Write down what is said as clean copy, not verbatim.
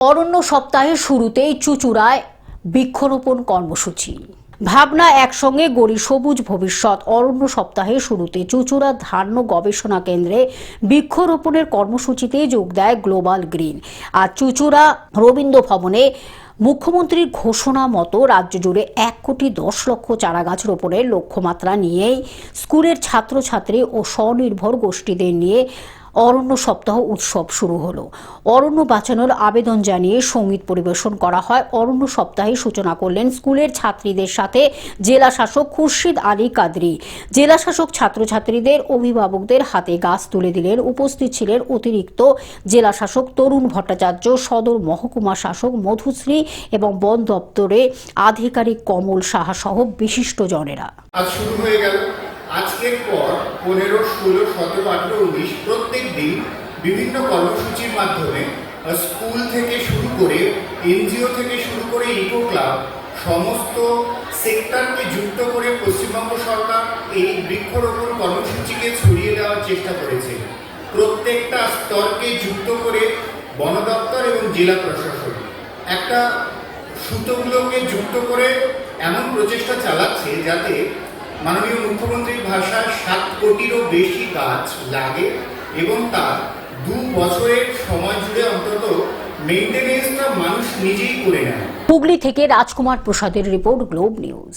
অরণ্য সপ্তাহের শুরুতেই চুঁচুড়ায় বৃক্ষরোপণ কর্মসূচি। ভাবনা একসঙ্গে গড়ি সবুজ ভবিষ্যৎ অরণ্য সপ্তাহের শুরুতে চুঁচুড়া ধান্য গবেষণা কেন্দ্রে বৃক্ষরোপণের কর্মসূচিতে যোগ দেয় গ্লোবাল গ্রিন। আর চুঁচুড়া রবীন্দ্র ভবনে মুখ্যমন্ত্রীর ঘোষণা মতো রাজ্য জুড়ে 1,10,00,000 চারাগাছ রোপণের লক্ষ্যমাত্রা নিয়েই স্কুলের ছাত্রছাত্রী ও স্বনির্ভর গোষ্ঠীদের নিয়ে অরণ্য সপ্তাহ উৎসব শুরু হলো। অরণ্য বাঁচানোর আবেদন জানিয়ে সঙ্গীত পরিবেশন করা হয়। অরণ্য সপ্তাহে সূচনা করলেন স্কুলের ছাত্রীদের সাথে জেলা শাসক খুরশিদ আলী কাদরি। জেলা শাসক ছাত্রছাত্রীদের অভিভাবকদের হাতে গাছ তুলে দিলেন। উপস্থিত ছিলেন অতিরিক্ত জেলা শাসক তরুণ ভট্টাচার্য, সদর মহকুমা শাসক মধুশ্রী এবং বন দপ্তরের আধিকারিক কমল সাহা সহ বিশিষ্টজনেরা। আজ শুরু হয়ে গেল। আজকের পর 15, 16, 17, 18, 19 প্রত্যেক দিন বিভিন্ন কর্মসূচির মাধ্যমে স্কুল থেকে শুরু করে এনজিও থেকে শুরু করে ইকো ক্লাব সমস্ত সেক্টরকে যুক্ত করে পশ্চিমবঙ্গ সরকার এই বৃক্ষরোপণ কর্মসূচিকে ছড়িয়ে দেওয়ার চেষ্টা করেছে। প্রত্যেকটা স্তরকে যুক্ত করে বন দপ্তর এবং জেলা প্রশাসন একটা সুতোগুলোকে যুক্ত করে এমন প্রচেষ্টা চালাচ্ছে যাতে মাননীয় মুখ্যমন্ত্রীর ভাষায় 7 কোটিরও বেশি গাছ লাগে এবং তার 2 বছরের সময় জুড়ে অন্তত মেইনটেনেন্সটা মানুষ নিজেই করে নেয়। হুগলি থেকে রাজকুমার প্রসাদের রিপোর্ট, গ্লোব নিউজ।